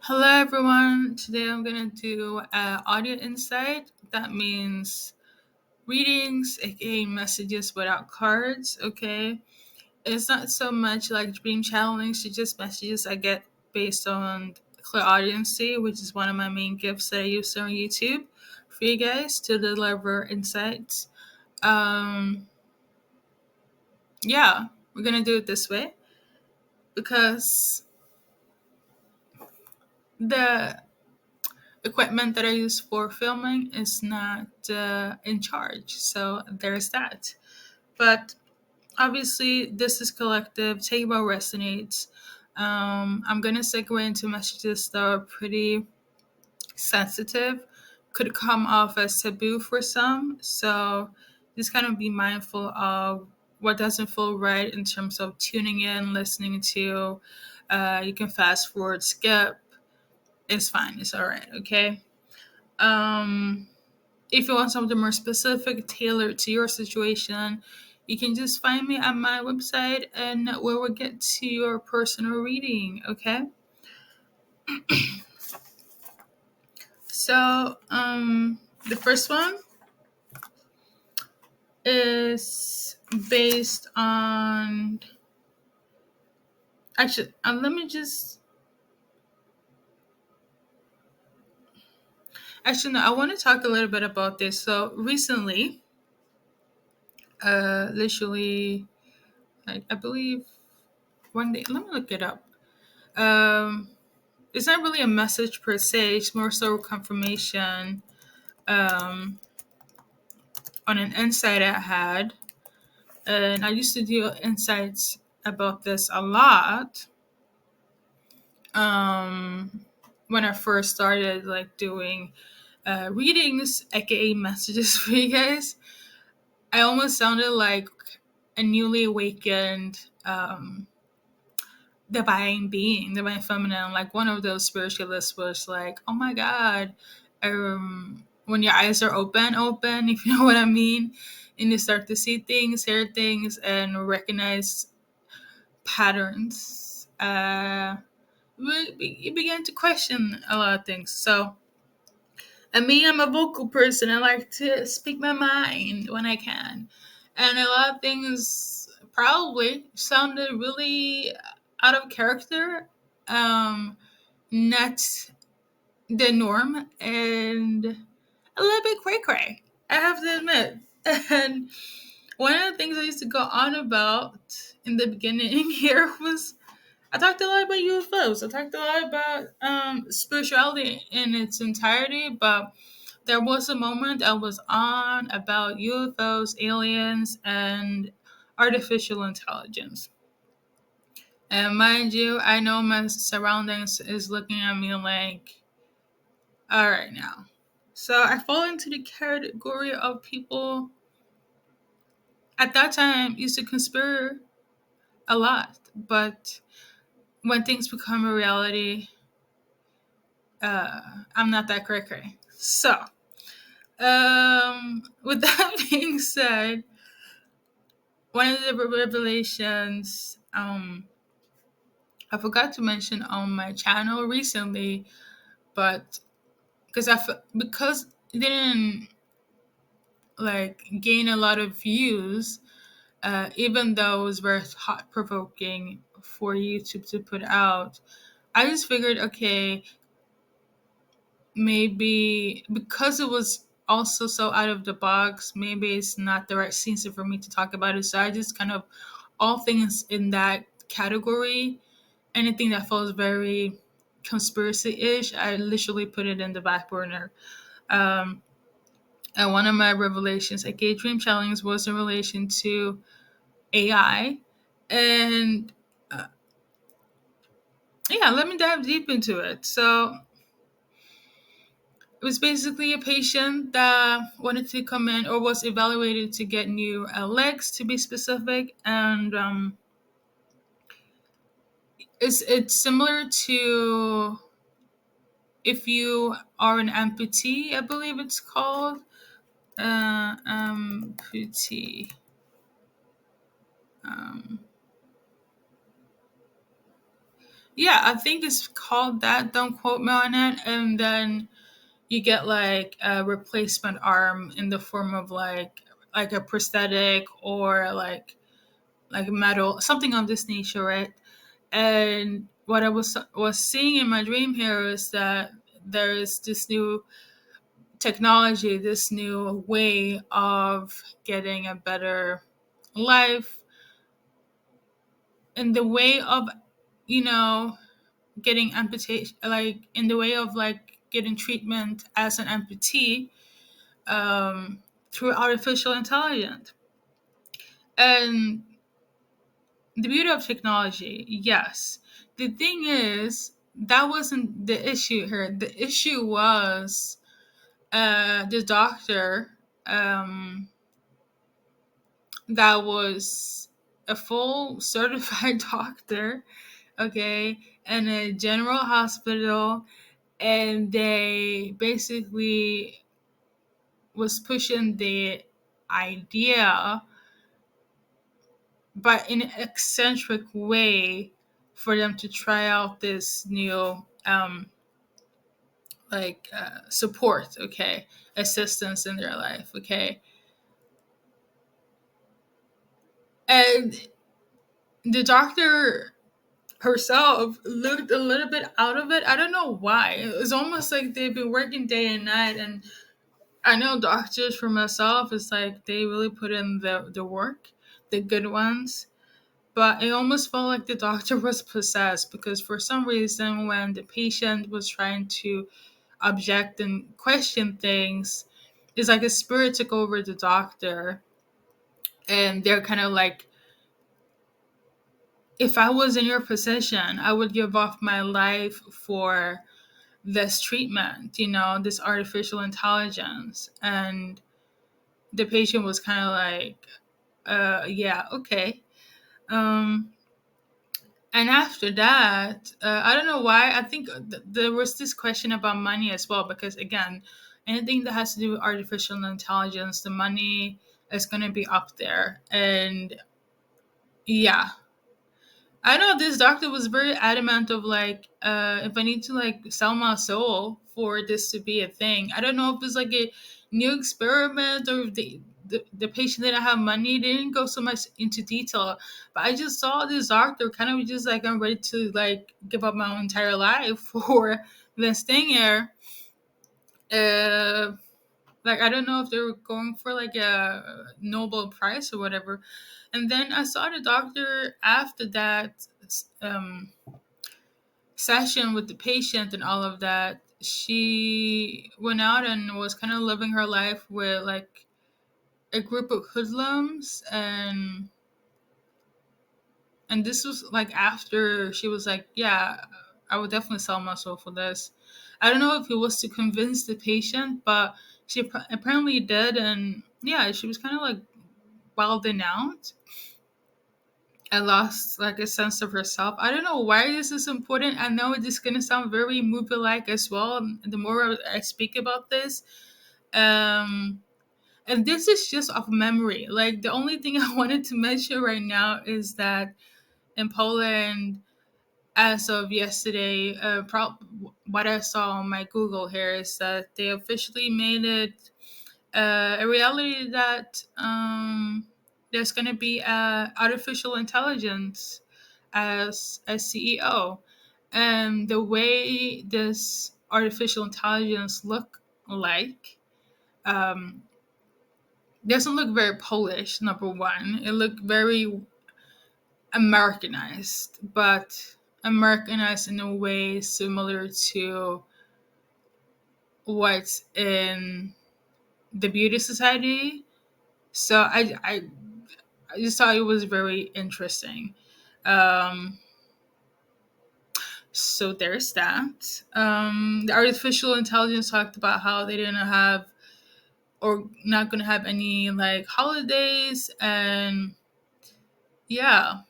Hello, everyone. Today I'm going to do audio insight. That means readings, aka messages without cards. Okay. It's not so much like dream channelings, it's just messages I get based on Clairaudience, which is one of my main gifts that I use on YouTube for you guys to deliver insights. Um, yeah, we're going to do it this way because the equipment that I use for filming is not in charge. So there's that. But obviously, this is collective. Take what resonates. I'm going to segue into messages that are pretty sensitive, could come off as taboo for some. So just kind of be mindful of what doesn't feel right in terms of tuning in, listening to. You can fast forward, skip. It's fine. It's all right. Okay. Um, if you want something more specific, tailored to your situation, you can just find me at my website and we will get to your personal reading, okay? So, the first one is based on. Actually, let me just. Actually, no, I want to talk a little bit about this. So, recently, literally, I believe one day, let me look it up. Um, it's not really a message per se, it's more so confirmation um, on an insight I had. And I used to do insights about this a lot when I first started like doing readings, aka messages for you guys. I almost sounded like a newly awakened divine being, divine feminine, like one of those spiritualists was like, oh my God, when your eyes are open, if you know what I mean, and you start to see things, hear things, and recognize patterns, you begin to question a lot of things. So, and me, I'm a vocal person. I like to speak my mind when I can. And a lot of things probably sounded really out of character, um, not the norm, and a little bit cray cray, I have to admit. And one of the things I used to go on about in the beginning here was I talked a lot about UFOs. I talked a lot about spirituality in its entirety, but there was a moment I was on about UFOs, aliens, and artificial intelligence. And mind you, I know my surroundings is looking at me like, all right now. So I fall into the category of people at that time used to conspire a lot, but when things become a reality, I'm not that cray cray. So, with that being said, one of the revelations I forgot to mention on my channel recently, but because it didn't like gain a lot of views, even though it was very thought provoking for YouTube to put out, I just figured, okay, maybe because it was also so out of the box, maybe it's not the right season for me to talk about it. So I just kind of all things in that category, anything that feels very conspiracy-ish, I literally put it in the back burner. Um, and one of my revelations, aka dream challenge, was in relation to AI, and yeah, let me dive deep into it. So it was basically a patient that wanted to come in or was evaluated to get new legs, to be specific, and it's similar to if you are an amputee, I believe it's called amputee. Um, Yeah, I think it's called that. Don't quote me on it. And then you get like a replacement arm in the form of like a prosthetic or like metal, something of this nature, right? And what I was seeing in my dream here is that there is this new technology, this new way of getting a better life, in the way of, you know, getting amputation, like in the way of like getting treatment as an amputee, through artificial intelligence. And the beauty of technology, yes. The thing is, that wasn't the issue here. The issue was the doctor, um, that was a full certified doctor, okay, in a general hospital, and they basically was pushing the idea, but in an eccentric way, for them to try out this new support, okay, assistance in their life, okay. And the doctor herself looked a little bit out of it. I don't know why. It was almost like they've been working day and night. And I know doctors for myself, it's like they really put in the work, the good ones. But it almost felt like the doctor was possessed, because for some reason, when the patient was trying to object and question things, it's like a spirit took over the doctor. And they're kind of like, if I was in your position, I would give off my life for this treatment, this artificial intelligence. And the patient was kind of like, yeah, okay. Um, and after that, I don't know why. I think there was this question about money as well, because again, anything that has to do with artificial intelligence, the money is going to be up there. And yeah, I know this doctor was very adamant of like, if I need to like sell my soul for this to be a thing. I don't know if it's like a new experiment, or if the patient didn't have money. They didn't go so much into detail, but I just saw this doctor kind of just like, I'm ready to like give up my entire life for this thing here. Uh, like I don't know if they were going for like a Nobel Prize or whatever. And then I saw the doctor after that um, session with the patient and all of that. She went out and was kind of living her life with like a group of hoodlums. And this was like after she was like, yeah, I would definitely sell my soul for this. I don't know if it was to convince the patient, but she apparently did. And yeah, she was kind of like wilding out. I lost like a sense of herself. I don't know why this is important. I know it's gonna sound very movie like as well. The more I speak about this, um, and this is just off memory. Like the only thing I wanted to mention right now is that in Poland, as of yesterday, what I saw on my Google here is that they officially made it a reality that there's going to be artificial intelligence as a CEO. And the way this artificial intelligence look like um, doesn't look very Polish, number one. It looked very Americanized, but Americanized in a way similar to what's in the beauty society. So I just thought it was very interesting. Um, so there's that. The artificial intelligence talked about how they didn't have, or not going to have any like holidays. And yeah,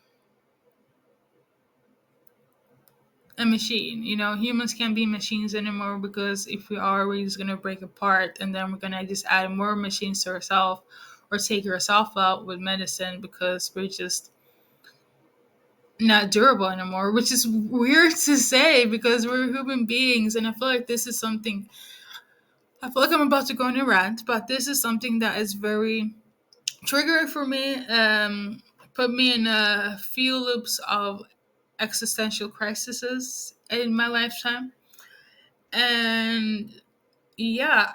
a machine. Humans can't be machines anymore, because if we are, we're just going to break apart, and then we're going to just add more machines to ourselves, or take ourselves out with medicine, because we're just not durable anymore, which is weird to say because we're human beings. And I feel like this is something, I feel like I'm about to go on a rant, but this is something that is very triggering for me. Put me in a few loops of existential crises in my lifetime. And yeah,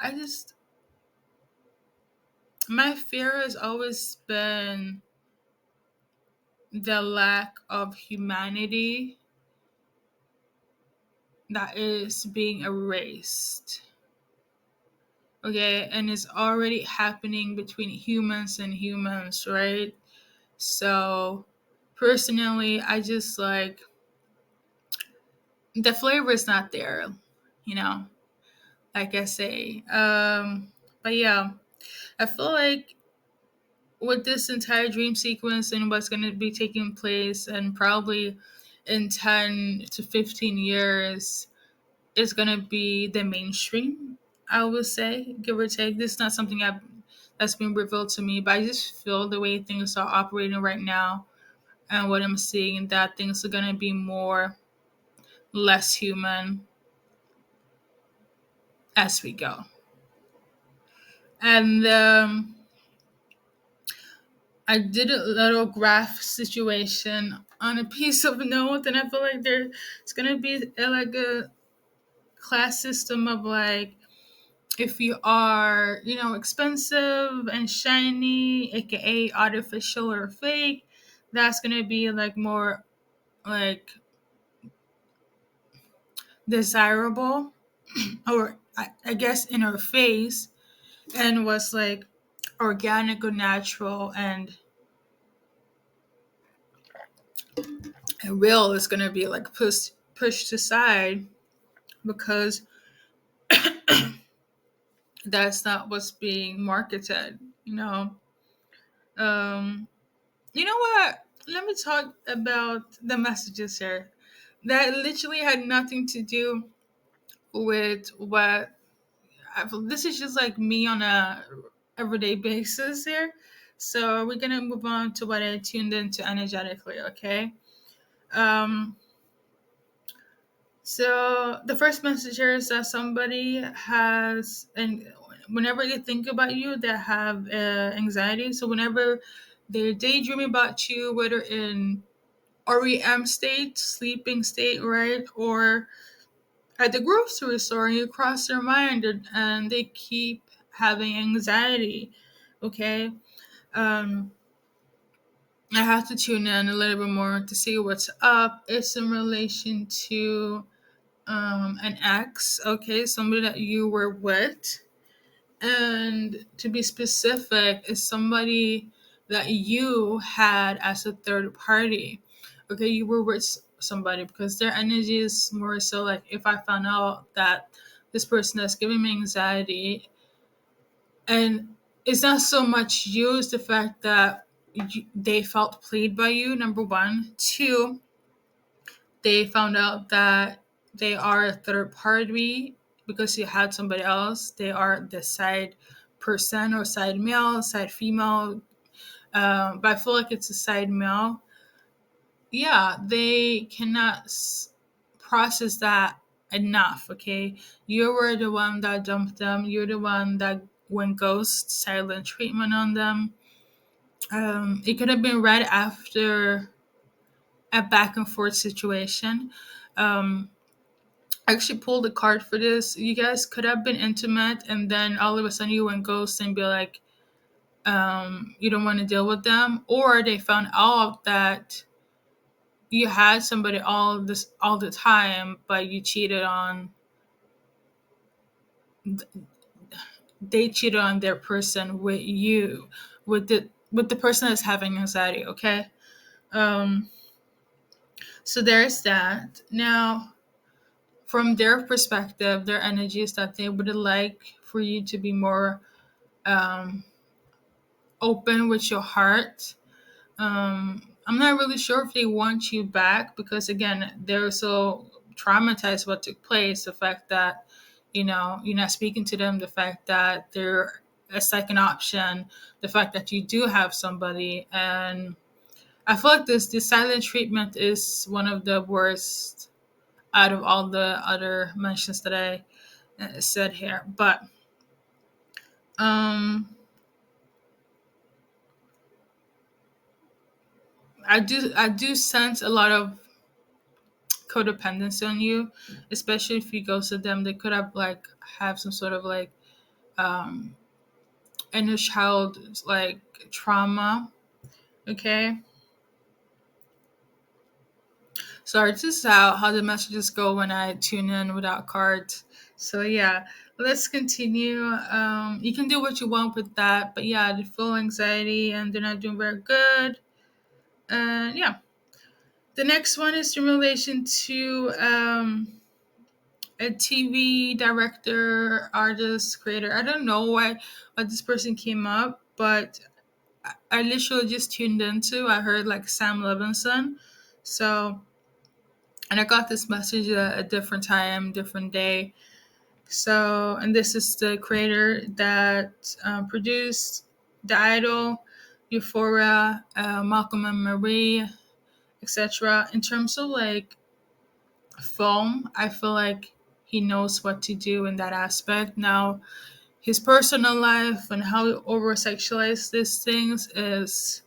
my fear has always been the lack of humanity that is being erased. Okay, and it's already happening between humans and humans, right? So, personally, I just like the flavor is not there, you know, like I say. But yeah, I feel like with this entire dream sequence and what's going to be taking place, and probably in 10 to 15 years, is going to be the mainstream, I would say, give or take. This is not something that's been revealed to me, but I just feel the way things are operating right now and what I'm seeing, that things are going to be more, less human as we go. And I did a little graph situation on a piece of note, and I feel like there's going to be like a class system of like, if you are, expensive and shiny, aka artificial or fake, that's gonna be like more like desirable, or I guess in our face, and was like organic or natural and real is gonna be like pushed aside because that's not what's being marketed, you know. Um, You know what? Let me talk about the messages here. That literally had nothing to do with what this is just like me on a everyday basis here. So we're gonna move on to what I tuned into energetically, okay? Um so the first message here is that somebody has, and whenever they think about you, they have anxiety. So whenever they're daydreaming about you, whether in REM state, sleeping state, right? Or at the grocery store, you cross their mind and they keep having anxiety. Okay. Um, I have to tune in a little bit more to see what's up. It's in relation to an ex, okay, somebody that you were with. And to be specific, is somebody that you had as a third party. Okay, you were with somebody because their energy is more so like, if I found out that this person is giving me anxiety, and it's not so much you, it's the fact that they felt played by you, number one. Two, they found out that they are a third party because you had somebody else. They are the side person or side male, side female. But I feel like it's a side male. Yeah, they cannot process that enough. Okay, you were the one that dumped them. You're the one that went ghost, silent treatment on them. It could have been right after a back and forth situation. Um, I actually pulled a card for this. You guys could have been intimate, and then all of a sudden you went ghost and be like, you don't want to deal with them, or they found out that you had somebody all the time, but you cheated on they cheated on their person with you, with the person that's having anxiety. Okay, um, so there's that. Now, from their perspective, their energy is that they would like for you to be more um, open with your heart. I'm not really sure if they want you back because, again, they're so traumatized what took place. The fact that, you're not speaking to them, the fact that they're a second option, the fact that you do have somebody. And I feel like this silent treatment is one of the worst out of all the other mentions that I said here. But um, I do sense a lot of codependency on you, especially if you go to them. They could have like have some sort of like um, inner child like trauma. Okay, sorry, this is how the messages go when I tune in without cards. So yeah, let's continue. You can do what you want with that, but yeah, they feel anxiety and they're not doing very good. And yeah, the next one is in relation to a TV director, artist, creator. I don't know why this person came up, but I literally just tuned into. I heard like Sam Levinson, so and I got this message at a different time, different day. So, and this is the creator that produced The Idol, Euphoria, Malcolm and Marie, etc. In terms of like film, I feel like he knows what to do in that aspect. Now, his personal life and how he over sexualized these things is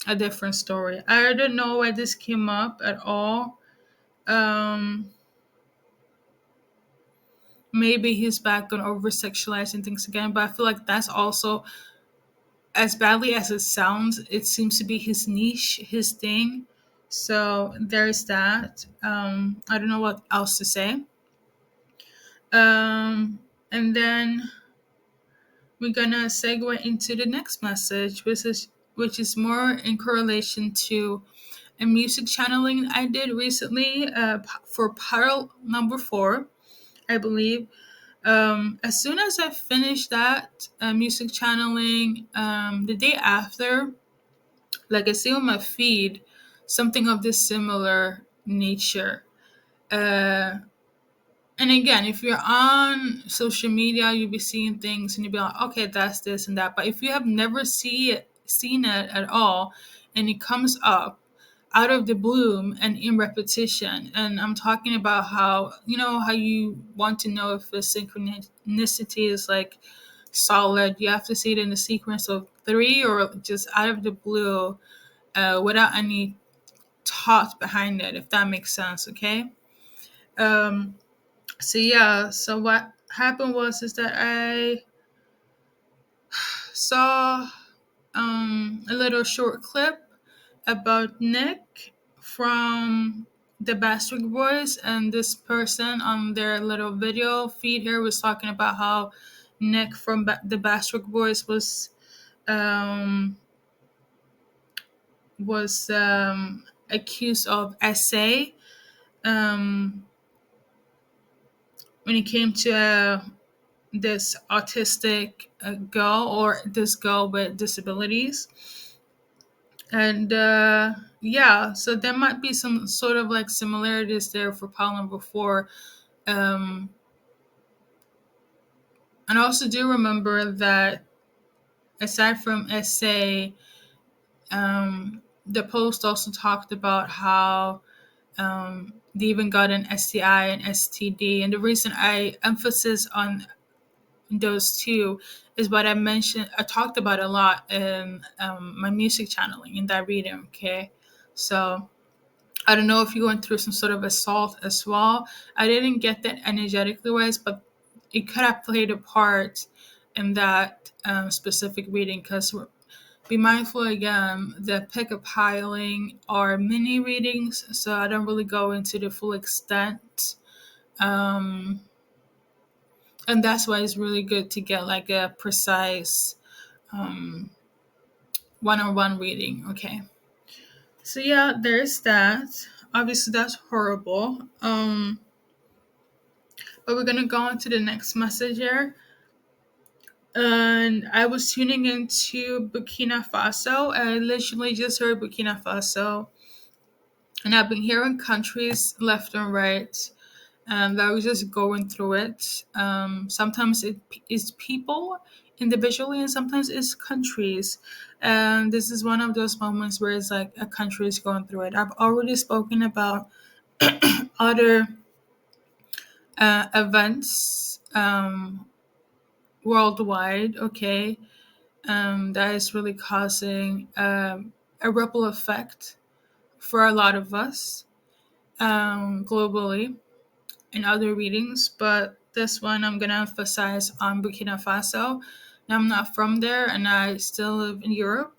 a different story. I don't know why this came up at all. Um, Maybe he's back on over sexualizing things again, but I feel like that's also, as badly as it sounds, it seems to be his niche, his thing. So there's that. I don't know what else to say. And then we're gonna segue into the next message, which is more in correlation to a music channeling I did recently for pile number 4, I believe. As soon as I finished that music channeling, the day after, like I see on my feed, something of this similar nature. Uh, and again, if you're on social media, you'll be seeing things and you'll be like, okay, that's this and that. But if you have never seen it at all, and it comes up out of the bloom and in repetition, and I'm talking about how you want to know if a synchronicity is like solid. You have to see it in a sequence of 3 or just out of the blue, without any thought behind it, if that makes sense. Okay. Um, so yeah, so what happened was is that I saw a little short clip about Nick from the Bastard Boys, and this person on their little video feed here was talking about how Nick from the Bastard Boys was accused of SA um, when it came to this autistic girl, or this girl with disabilities. And yeah, so there might be some sort of like similarities there for pile number 4. um, and I also do remember that aside from SA, the post also talked about how they even got an STI and STD, and the reason I emphasize on those two is what I talked about a lot in my music channeling in that reading. Okay, so I don't know if you went through some sort of assault as well. I didn't get that energetically wise, but it could have played a part in that specific reading, because be mindful again that pick a piling are mini readings, so I don't really go into the full extent. um, and that's why it's really good to get like a precise one-on-one reading. Okay, so yeah, there's that. Obviously that's horrible. But we're gonna go on to the next message here. And I was tuning into Burkina Faso. I literally just heard Burkina Faso, and I've been hearing countries left and right, and I was just going through it. Sometimes it is people, individually and sometimes it's countries. And this is one of those moments where it's like a country is going through it. I've already spoken about other events worldwide, okay, that is really causing a ripple effect for a lot of us globally in other readings. But this one I'm going to emphasize on Burkina Faso. Now, I'm not from there and I still live in Europe,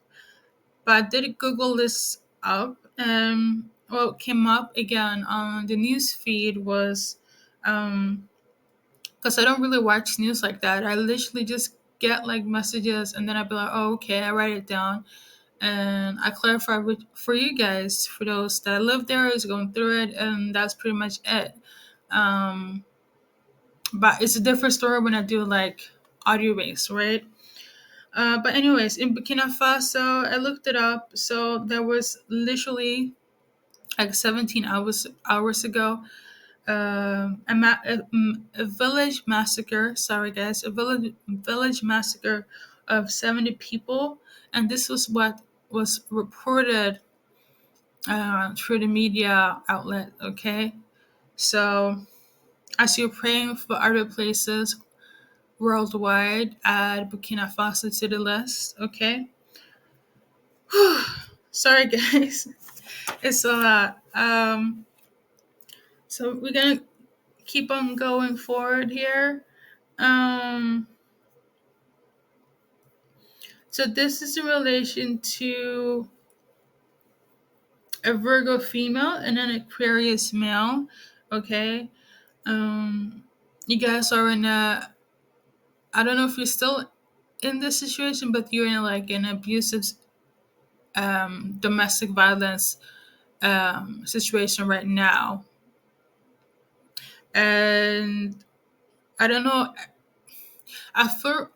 but I did Google this up, and what came up again on the news feed was because I don't really watch news like that. I literally just get like messages and then I'd be like, oh, okay, I write it down and I clarify for you guys, for those that live there, is going through it, and that's pretty much it. Um, but it's a different story when I do like audio based, right? But anyways, in Burkina Faso, I looked it up. So there was literally like 17 hours ago, a village massacre. Sorry, guys, a village massacre of 70 people, and this was what was reported through the media outlet. Okay, so as you're praying for other places worldwide, add Burkina Faso to the list. Okay, sorry, guys, it's a lot. So we're gonna keep on going forward here. Um, so this is in relation to a Virgo female and an Aquarius male. Okay. Um, you guys are in a. I don't know if you're still in this situation, but you're in like an abusive domestic violence situation right now, and I don't know. I feel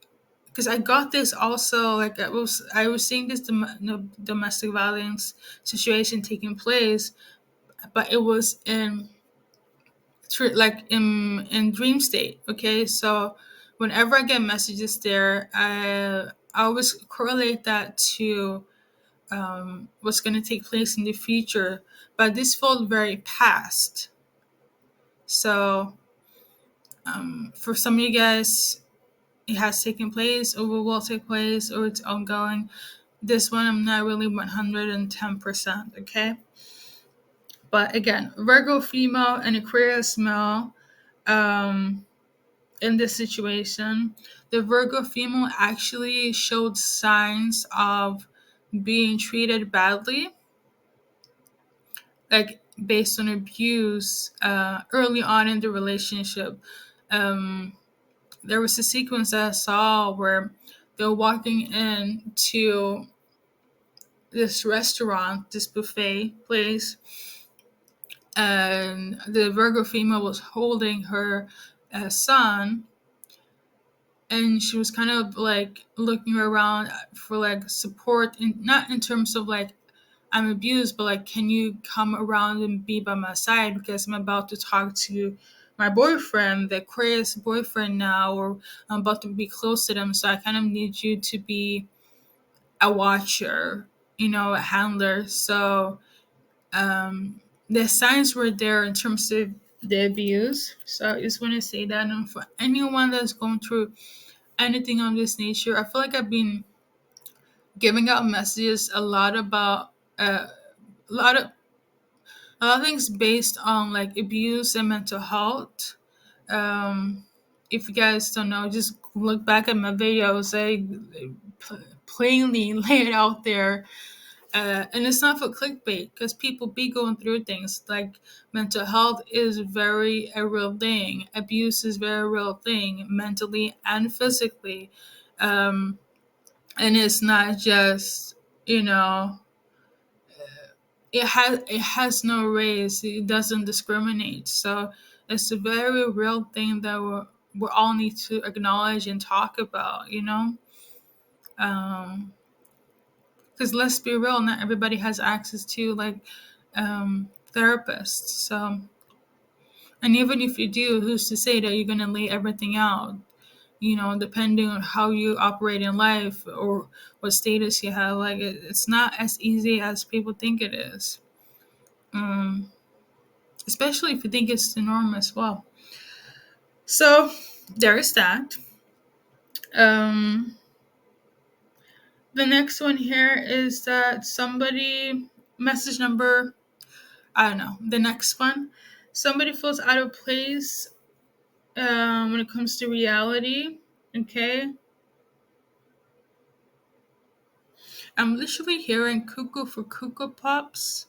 because I got this also like I was seeing this domestic violence situation taking place, but it was in like in dream state. Okay, so whenever I get messages there, I always correlate that to what's going to take place in the future. But this felt very past. So for some of you guys, it has taken place, or will take place, or it's ongoing. This one, I'm not really 110%. Okay, but again, Virgo female and Aquarius male. Um, in this situation, the Virgo female actually showed signs of being treated badly, like based on abuse early on in the relationship. Um, there was a sequence that I saw where they're walking into this restaurant, this buffet place, and the Virgo female was holding her son, and she was kind of like looking around for like support, not in terms of like I'm abused, but like can you come around and be by my side because I'm about to talk to my boyfriend, the Aquarius boyfriend now, or I'm about to be close to them, so I kind of need you to be a watcher, a handler. So the signs were there in terms of the abuse. So I just want to say that, and for anyone that's going through anything of this nature, I feel like I've been giving out messages a lot about a lot of a lot of things based on like abuse and mental health. Um, if you guys don't know, just look back at my videos. I plainly lay it out there. And it's not for clickbait because people be going through things like mental health is very a real thing. Abuse is very real thing, mentally and physically. Um, and it's not just, you know, it has no race. It doesn't discriminate. So it's a very real thing that we all need to acknowledge and talk about. Because let's be real, not everybody has access to like therapists. So, and even if you do, who's to say that you're gonna lay everything out? depending on how you operate in life or what status you have. Like it's not as easy as people think it is. Um, Especially if you think it's the norm as well. So there is that. Um, the next one here is that somebody, message number, I don't know, the next one, somebody feels out of place when it comes to reality. Okay. I'm literally hearing cuckoo for Cuckoo Pops.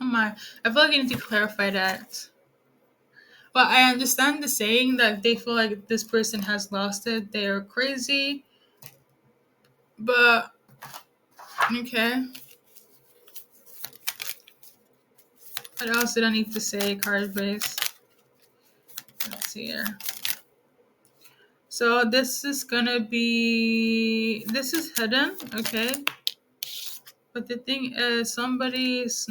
Oh my, I feel like I need to clarify that. Well, I understand the saying that they feel like this person has lost it, they're crazy, but okay. What else did I need to say, card base? Let's see here. So this is gonna be, this is hidden, okay? But the thing is, somebody's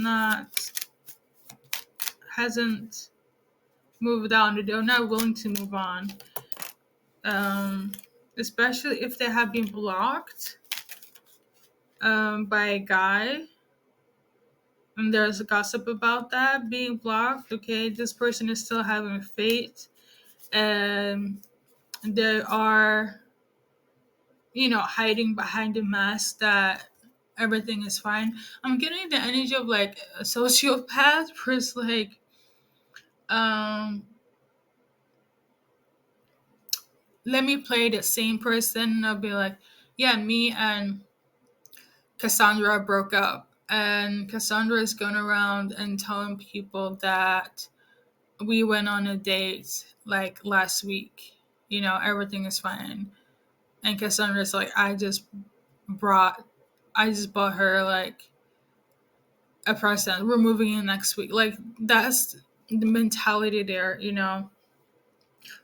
hasn't moved on. They're not willing to move on. Especially if they have been blocked by a guy. And there's gossip about that being blocked. Okay, this person is still having faith. And they are, hiding behind the mask that everything is fine. I'm getting the energy of like a sociopath where it's like, um, let me play the same person. I'll be like, yeah, me and Cassandra broke up. And Cassandra is going around and telling people that we went on a date like last week. Everything is fine. And Cassandra's like, brought, I just bought her like a present. We're moving in next week. Like that's the mentality there.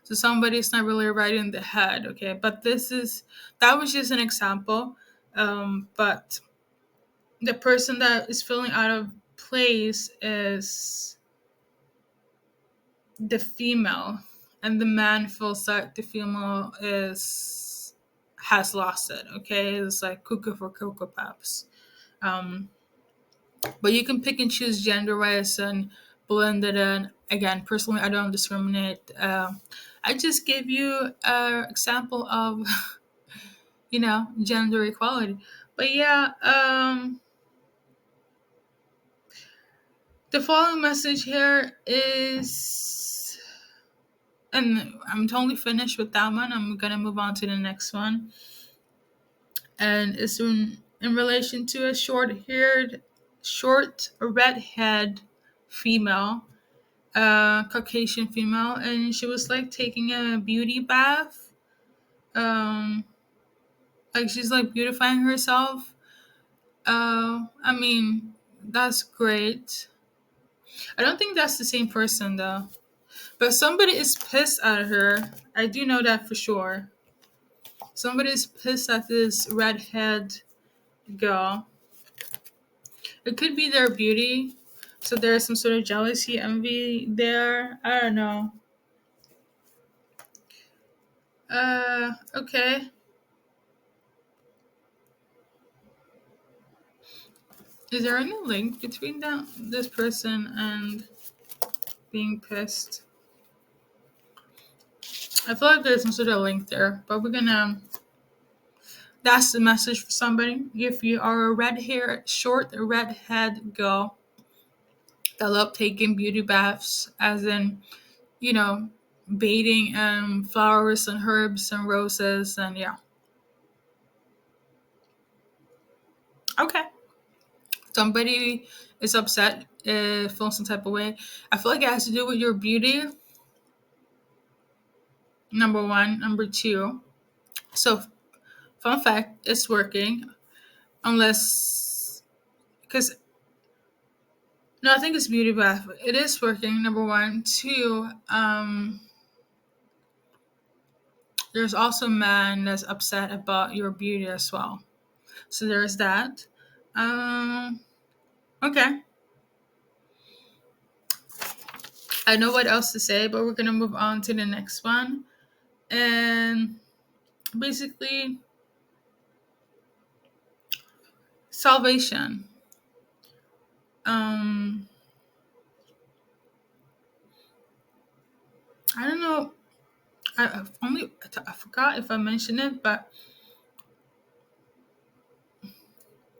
So somebody's not really right in the head, okay? But that was just an example. But the person that is feeling out of place is the female, and the man feels like the female is has lost it. Okay, it's like cuckoo for Cocoa Pops. Um, but you can pick and choose gender wise and blend it in. Again, personally, I don't discriminate. I just give you an example of gender equality. But yeah, the following message here is, and I'm totally finished with that one. I'm gonna move on to the next one, and it's in relation to a short redhead female, Caucasian female, and she was like taking a beauty bath. Um, like she's like beautifying herself. I mean, that's great. I don't think that's the same person though. But somebody is pissed at her. I do know that for sure. Somebody is pissed at this redhead girl. It could be their beauty. So there's some sort of jealousy, envy there. I don't know. Okay. Is there any link between this person and being pissed? I feel like there's some sort of link there, but we're gonna. That's the message for somebody. If you are a short redhead girl that love taking beauty baths, as in, you know, bathing in flowers and herbs and roses, and yeah. Okay. Somebody is upset, feels some type of way. I feel like it has to do with your beauty. Number one. Number two. So, fun fact, it's working. Unless, because, no, I think it's beauty bath. It is working, number one. Two, there's also a man that's upset about your beauty as well. So there's that. Um, okay. I know what else to say, but we're gonna move on to the next one. And basically, salvation. Um, I don't know. I forgot if I mentioned it, but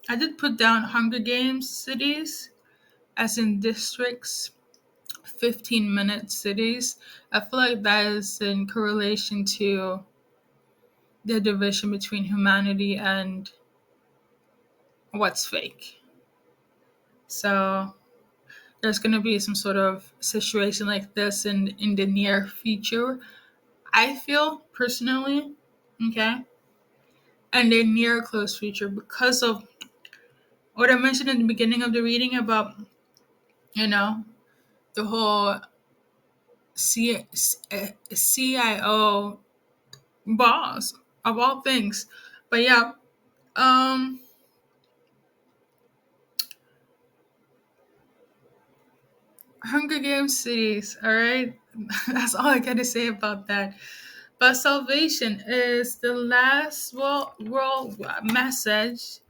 I did put down Hunger Games cities, as in districts, 15-minute cities. I feel like that is in correlation to the division between humanity and what's fake. So there's going to be some sort of situation like this in the near future. I feel personally, okay, and the near close future, because of what I mentioned in the beginning of the reading about, you know, the whole CIO boss of all things. But yeah, um, Hunger Games cities. All right, that's all I gotta say about that. But salvation is the last world message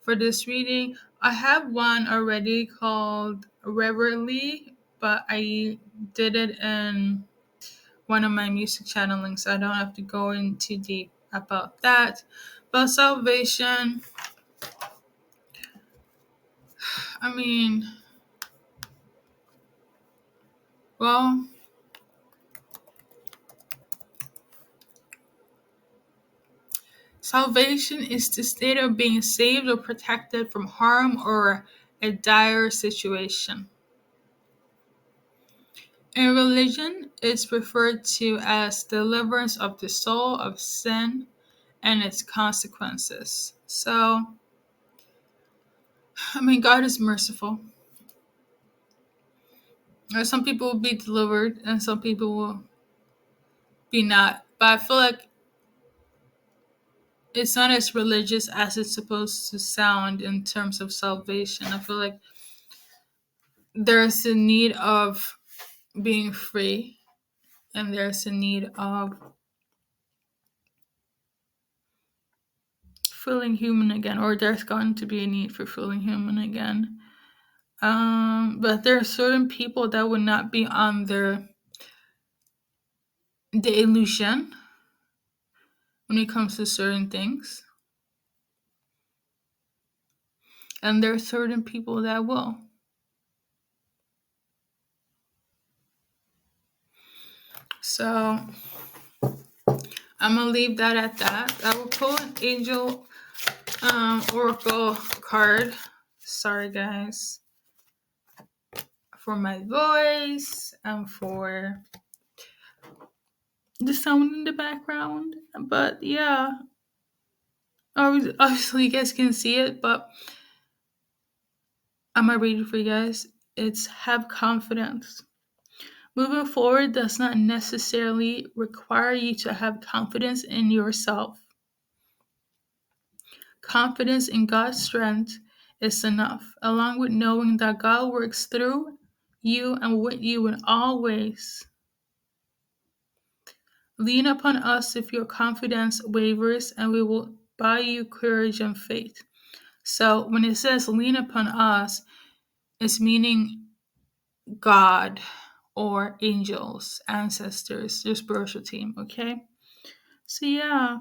for this reading. I have one already called Reverently, but I did it in one of my music channelings, so I don't have to go in too deep about that. But salvation, I mean, well, salvation is the state of being saved or protected from harm or a dire situation. In religion, it's referred to as deliverance of the soul of sin and its consequences. So, I mean, God is merciful. Some people will be delivered and some people will be not. But I feel like it's not as religious as it's supposed to sound in terms of salvation. I feel like there's a need of being free and there's a need of feeling human again, or there's going to be a need for feeling human again. But there are certain people that would not be on the illusion when it comes to certain things, and there are certain people that will. So I'm gonna leave that at that. I will pull an angel oracle card. Sorry, guys, for my voice and for the sound in the background. But yeah, obviously you guys can see it, but I'm gonna read it for you guys. It's have confidence. Moving forward does not necessarily require you to have confidence in yourself. Confidence in God's strength is enough, along with knowing that God works through you and with you in all ways. Lean upon us if your confidence wavers, and we will buy you courage and faith. So when it says lean upon us, it's meaning God or angels, ancestors, your spiritual team, okay? So yeah,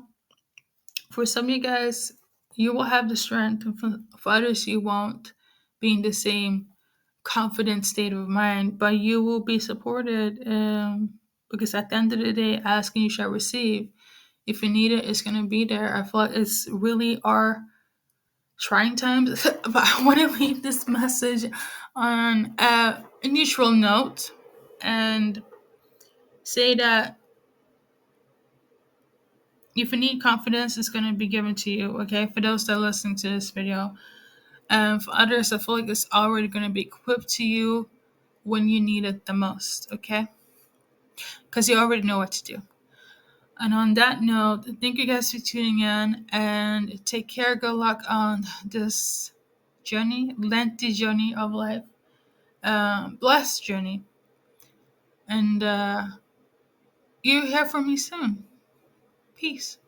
for some of you guys, you will have the strength, and for others, you won't be in the same confident state of mind, but you will be supported because at the end of the day, ask and you shall receive. If you need it, it's going to be there. I feel like it's really our trying times, but I want to leave this message on a neutral note and say that if you need confidence, it's going to be given to you, okay? For those that are listening to this video. And for others, I feel like it's already going to be equipped to you when you need it the most, okay? Because you already know what to do. And on that note, thank you guys for tuning in and take care. Good luck on this journey, lengthy journey of life, blessed journey. And you hear from me soon. Peace.